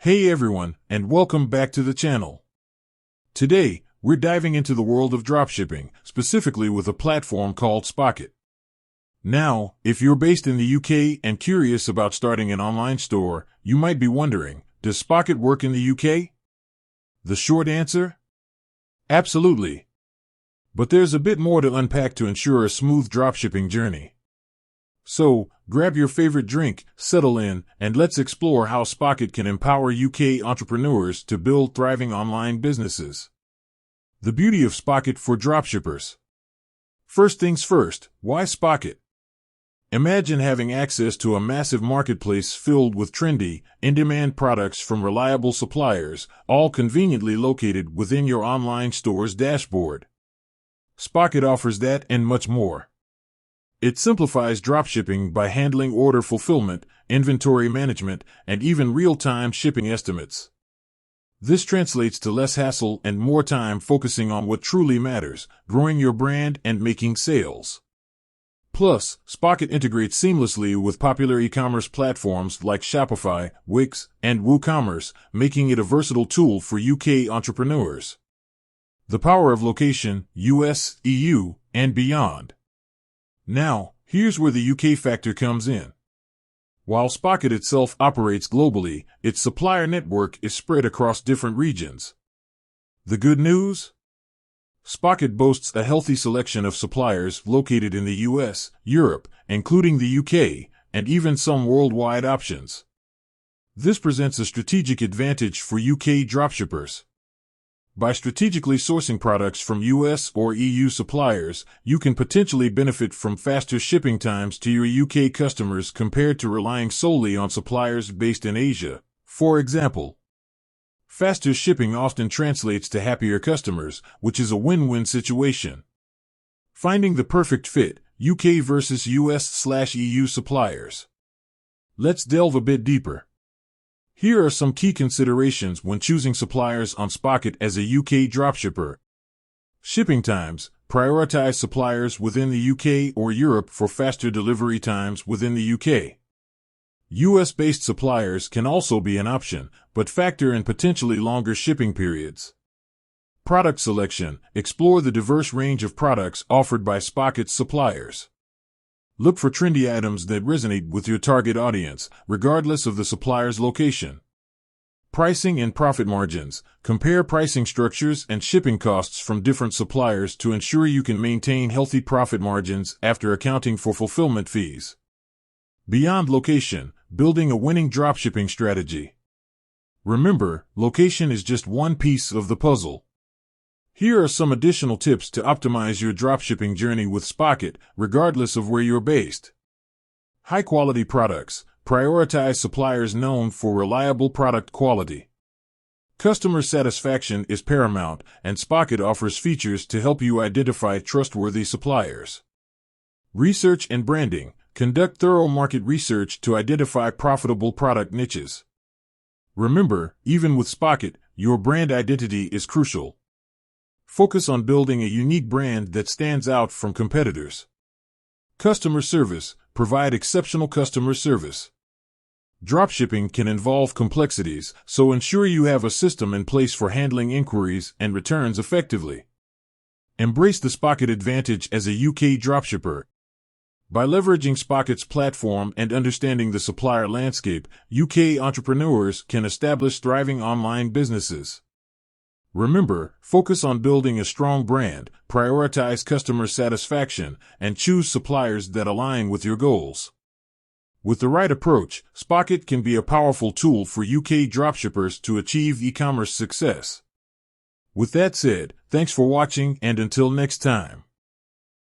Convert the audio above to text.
Hey everyone, and welcome back to the channel. Today, we're diving into the world of dropshipping, specifically with a platform called Spocket. Now, if you're based in the UK and curious about starting an online store, you might be wondering, does Spocket work in the UK? The short answer? Absolutely. But there's a bit more to unpack to ensure a smooth dropshipping journey. So, grab your favorite drink, settle in, and let's explore how Spocket can empower UK entrepreneurs to build thriving online businesses. The beauty of Spocket for dropshippers. First things first, why Spocket? Imagine having access to a massive marketplace filled with trendy, in-demand products from reliable suppliers, all conveniently located within your online store's dashboard. Spocket offers that and much more. It simplifies dropshipping by handling order fulfillment, inventory management, and even real-time shipping estimates. This translates to less hassle and more time focusing on what truly matters, growing your brand and making sales. Plus, Spocket integrates seamlessly with popular e-commerce platforms like Shopify, Wix, and WooCommerce, making it a versatile tool for UK entrepreneurs. The power of location, US, EU, and beyond. Now, here's where the UK factor comes in. While Spocket itself operates globally, its supplier network is spread across different regions. The good news? Spocket boasts a healthy selection of suppliers located in the US, Europe, including the UK, and even some worldwide options. This presents a strategic advantage for UK dropshippers. By strategically sourcing products from US or EU suppliers, you can potentially benefit from faster shipping times to your UK customers compared to relying solely on suppliers based in Asia. For example, faster shipping often translates to happier customers, which is a win-win situation. Finding the perfect fit, UK versus US/EU suppliers. Let's delve a bit deeper. Here are some key considerations when choosing suppliers on Spocket as a UK dropshipper. Shipping times. Prioritize suppliers within the UK or Europe for faster delivery times within the UK. US-based suppliers can also be an option, but factor in potentially longer shipping periods. Product selection. Explore the diverse range of products offered by Spocket's suppliers. Look for trendy items that resonate with your target audience, regardless of the supplier's location. Pricing and profit margins. Compare pricing structures and shipping costs from different suppliers to ensure you can maintain healthy profit margins after accounting for fulfillment fees. Beyond location, building a winning dropshipping strategy. Remember, location is just one piece of the puzzle. Here are some additional tips to optimize your dropshipping journey with Spocket, regardless of where you're based. High-quality products. Prioritize suppliers known for reliable product quality. Customer satisfaction is paramount, and Spocket offers features to help you identify trustworthy suppliers. Research and branding. Conduct thorough market research to identify profitable product niches. Remember, even with Spocket, your brand identity is crucial. Focus on building a unique brand that stands out from competitors. Customer service. Provide exceptional customer service. Dropshipping can involve complexities, so ensure you have a system in place for handling inquiries and returns effectively. Embrace the Spocket advantage as a UK dropshipper. By leveraging Spocket's platform and understanding the supplier landscape, UK entrepreneurs can establish thriving online businesses. Remember, focus on building a strong brand, prioritize customer satisfaction, and choose suppliers that align with your goals. With the right approach, Spocket can be a powerful tool for UK dropshippers to achieve e-commerce success. With that said, thanks for watching and until next time.